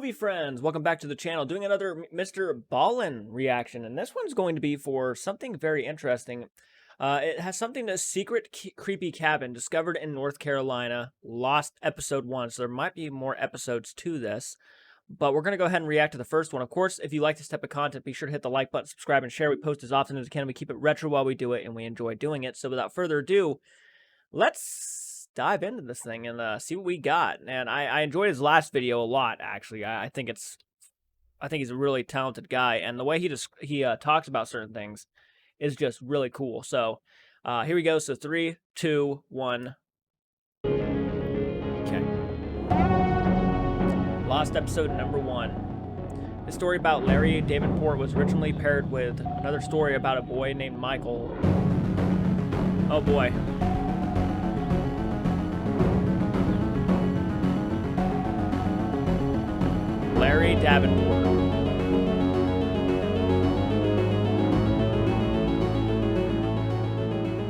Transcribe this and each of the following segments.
movie friends, welcome back to the channel. Doing another Mr. Ballen reaction, and this one's going to be for something very interesting. It has something to secret creepy cabin discovered in North Carolina, lost episode 1, so there might be more episodes to this. But we're going to go ahead and react to the first one. Of course, if you like this type of content, be sure to hit the like button, subscribe, and share. We post as often as we can. We keep it retro while we do it, and we enjoy doing it. So without further ado, let's dive into this thing and see what we got. And I enjoyed his last video a lot, actually. I think he's a really talented guy, and the way he talks about certain things is just really cool. So here we go. So 3, 2, 1. Okay. Lost episode number 1. The story about Larry Davenport was originally paired with another story about a boy named Michael. Oh boy. Larry Davenport.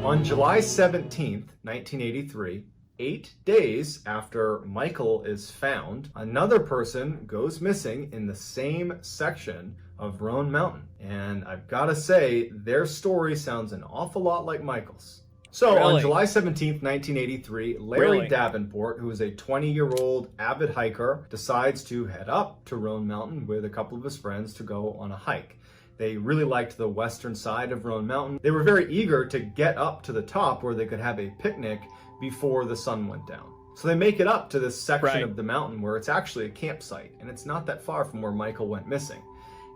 On July 17th, 1983, 8 days after Michael is found, another person goes missing in the same section of Roan Mountain. And I've got to say, their story sounds an awful lot like Michael's. So Really? On July 17th, 1983, Larry Davenport, who is a 20-year-old avid hiker, decides to head up to Roan Mountain with a couple of his friends to go on a hike. They really liked the western side of Roan Mountain. They were very eager to get up to the top where they could have a picnic before the sun went down. So they make it up to this section of the mountain where it's actually a campsite, and it's not that far from where Michael went missing.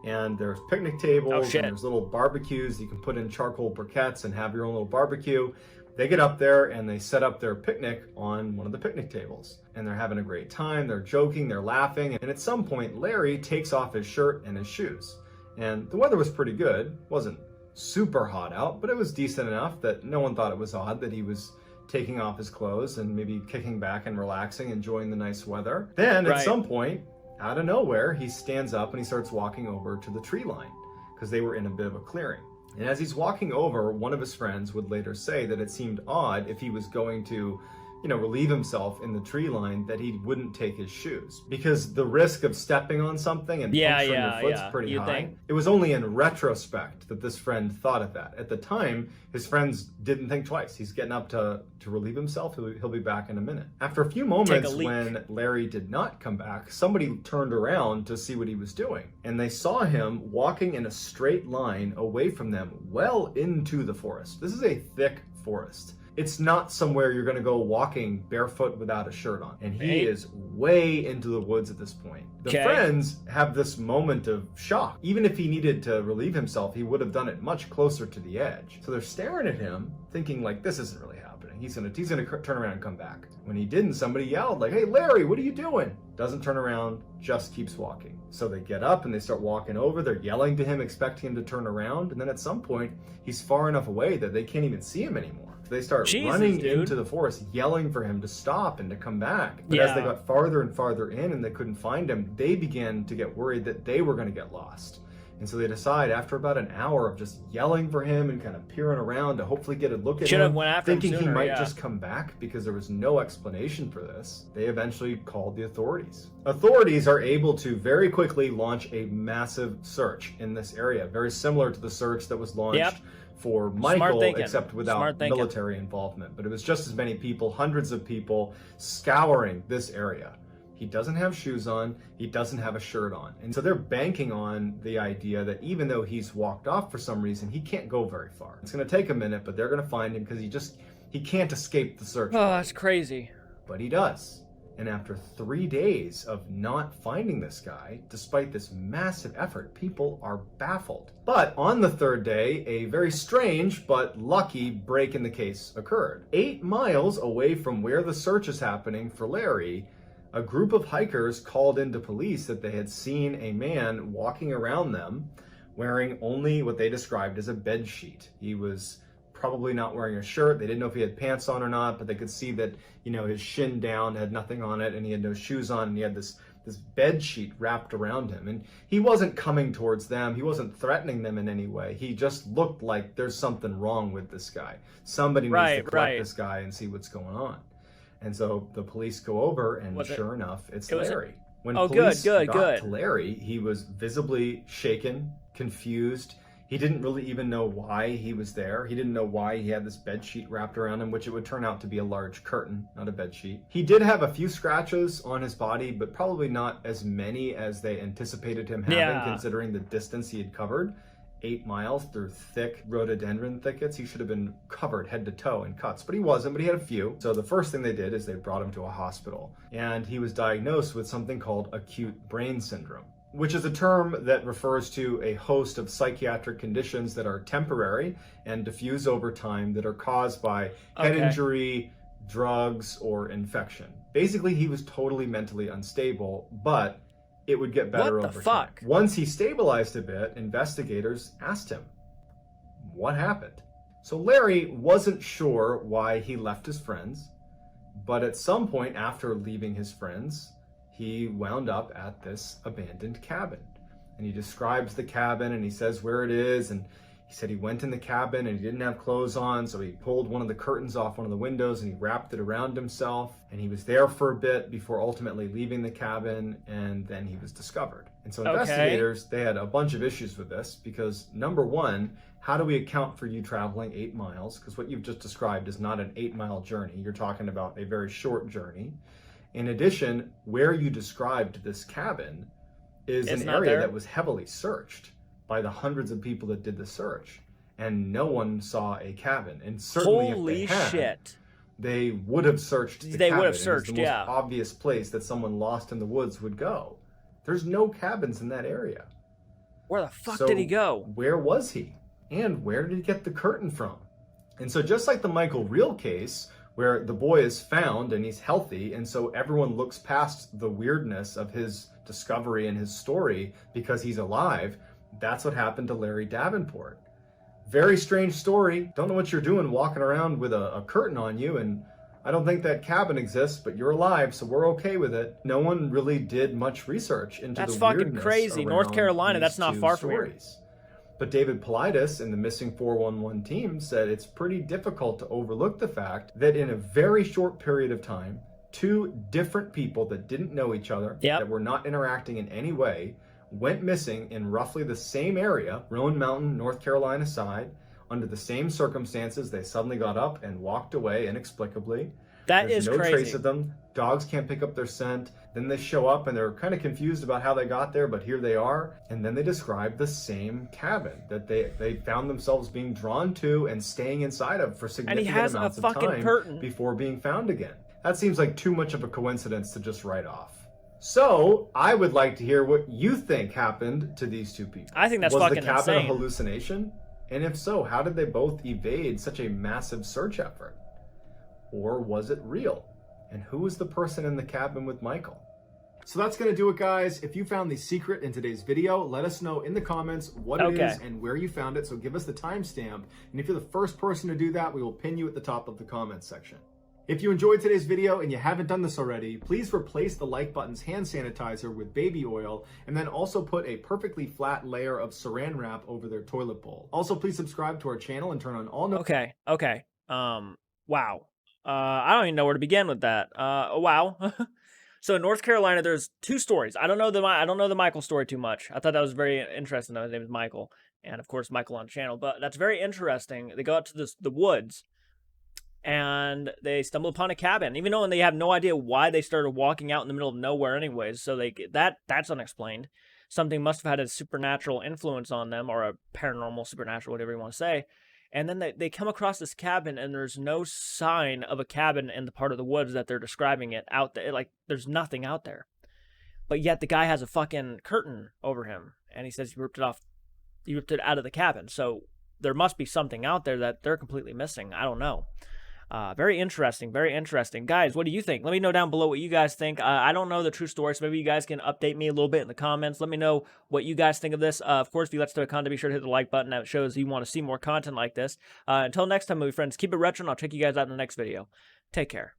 And there's picnic tables, and there's little barbecues. You can put in charcoal briquettes and have your own little barbecue. They get up there and they set up their picnic on one of the picnic tables. And they're having a great time, they're joking, they're laughing. And at some point, Larry takes off his shirt and his shoes. And the weather was pretty good. It wasn't super hot out, but it was decent enough that no one thought it was odd that he was taking off his clothes and maybe kicking back and relaxing, enjoying the nice weather. Then at some point, out of nowhere, he stands up and he starts walking over to the tree line because they were in a bit of a clearing. And as he's walking over, one of his friends would later say that it seemed odd if he was going to, relieve himself in the tree line, that he wouldn't take his shoes because the risk of stepping on something and puncturing your foot's pretty high. It was only in retrospect that this friend thought of that. At the time, his friends didn't think twice. He's getting up to relieve himself. He'll be back in a minute. After a few moments, when Larry did not come back, somebody turned around to see what he was doing, and they saw him walking in a straight line away from them, well into the forest. This is a thick forest. It's not somewhere you're going to go walking barefoot without a shirt on. And he is way into the woods at this point. The friends have this moment of shock. Even if he needed to relieve himself, he would have done it much closer to the edge. So they're staring at him, thinking like, this isn't really happening. He's gonna turn around and come back. When he didn't, somebody yelled like, hey, Larry, what are you doing? Doesn't turn around, just keeps walking. So they get up and they start walking over. They're yelling to him, expecting him to turn around. And then at some point, he's far enough away that they can't even see him anymore. They start running into the forest, yelling for him to stop and to come back. But as they got farther and farther in and they couldn't find him, they began to get worried that they were going to get lost. And so they decide, after about an hour of just yelling for him and kind of peering around to hopefully get a look at him, thinking he might just come back because there was no explanation for this, they eventually called the authorities. Authorities are able to very quickly launch a massive search in this area, very similar to the search that was launched for Michael, except without military involvement. But it was just as many people, hundreds of people, scouring this area. He doesn't have shoes on, he doesn't have a shirt on. And so they're banking on the idea that even though he's walked off for some reason, he can't go very far. It's gonna take a minute, but they're gonna find him because he can't escape the search. Oh, that's crazy. But he does. And after 3 days of not finding this guy, despite this massive effort, people are baffled. But on the 3rd day, a very strange but lucky break in the case occurred. 8 miles away from where the search is happening for Larry, a group of hikers called into police that they had seen a man walking around them wearing only what they described as a bed sheet. He was probably not wearing a shirt. They didn't know if he had pants on or not, but they could see that, his shin down had nothing on it and he had no shoes on, and he had this bed sheet wrapped around him. And he wasn't coming towards them. He wasn't threatening them in any way. He just looked like there's something wrong with this guy. Somebody needs to collect this guy and see what's going on. And so the police go over, and sure enough, it's Larry. When Oh, good, police good, got to good. Larry, he was visibly shaken, confused. He didn't really even know why he was there. He didn't know why he had this bed sheet wrapped around him, which it would turn out to be a large curtain, not a bed sheet. He did have a few scratches on his body, but probably not as many as they anticipated him having, Yeah. considering the distance he had covered. 8 miles through thick rhododendron thickets. He should have been covered head to toe in cuts, but he wasn't, but he had a few. So the first thing they did is they brought him to a hospital, and he was diagnosed with something called acute brain syndrome, which is a term that refers to a host of psychiatric conditions that are temporary and diffuse over time that are caused by head Okay. injury, drugs, or infection. Basically, he was totally mentally unstable, but it would get better What the over fuck? time. Once he stabilized a bit, investigators asked him, what happened? So Larry wasn't sure why he left his friends, but at some point after leaving his friends, he wound up at this abandoned cabin. And he describes the cabin and he says where it is, and he said he went in the cabin and he didn't have clothes on, so he pulled one of the curtains off one of the windows and he wrapped it around himself, and he was there for a bit before ultimately leaving the cabin, and then he was discovered. And so investigators, they had a bunch of issues with this because, number one, how do we account for you traveling 8 miles? Because what you've just described is not an 8-mile journey. You're talking about a very short journey. In addition, where you described this cabin is It's an not area there? that was heavily searched by the hundreds of people that did the search, and no one saw a cabin. And certainly Holy if they had, shit. they would have searched the They cabin. would have It is searched, the most yeah. obvious place that someone lost in the woods would go. There's no cabins in that area. Where the fuck So did he go? where was he? And where did he get the curtain from? And so just like the Michael Reel case, where the boy is found and he's healthy, and so everyone looks past the weirdness of his discovery and his story because he's alive, that's what happened to Larry Davenport. Very strange story. Don't know what you're doing walking around with a curtain on you, and I don't think that cabin exists, but you're alive, so we're okay with it. No one really did much research into That's the fucking weirdness crazy. North around Carolina, these that's not two far from here. stories. But David Politis in the Missing 411 team said it's pretty difficult to overlook the fact that in a very short period of time, two different people that didn't know each other, that were not interacting in any way, went missing in roughly the same area, Roan Mountain, North Carolina side, under the same circumstances. They suddenly got up and walked away inexplicably. There's no trace of them. Dogs can't pick up their scent. Then they show up and they're kind of confused about how they got there, but here they are. And then they describe the same cabin that they found themselves being drawn to and staying inside of for significant amounts of time before being found again. That seems like too much of a coincidence to just write off. So I would like to hear what you think happened to these two people. I think that's Was fucking the cabin insane. a hallucination? And if so, how did they both evade such a massive search effort? Or was it real? And who was the person in the cabin with Michael? So that's going to do it, guys. If you found the secret in today's video, let us know in the comments what it is and where you found it. So give us the timestamp. And if you're the first person to do that, we will pin you at the top of the comments section. If you enjoyed today's video and you haven't done this already, please replace the like button's hand sanitizer with baby oil, and then also put a perfectly flat layer of saran wrap over their toilet bowl. Also, please subscribe to our channel and turn on all Okay. Wow. I don't even know where to begin with that. Wow. So in North Carolina, there's two stories. I don't know the Michael story too much. I thought that was very interesting, though. His name is Michael, and of course Michael on the channel. But that's very interesting. They go out to the woods, and they stumble upon a cabin, even though they have no idea why they started walking out in the middle of nowhere, anyways. So that's unexplained. Something must have had a supernatural influence on them, or a paranormal, supernatural, whatever you want to say. And then they come across this cabin, and there's no sign of a cabin in the part of the woods that they're describing it out there. Like, there's nothing out there. But yet the guy has a fucking curtain over him, and he says he ripped it off. He ripped it out of the cabin. So there must be something out there that they're completely missing. I don't know. Very interesting, very interesting. Guys, what do you think? Let me know down below what you guys think. I don't know the true story, so maybe you guys can update me a little bit in the comments. Let me know what you guys think of this. Of course, if you like to content, be sure to hit the like button. That shows you want to see more content like this. Until next time, my friends, keep it retro, and I'll check you guys out in the next video. Take care.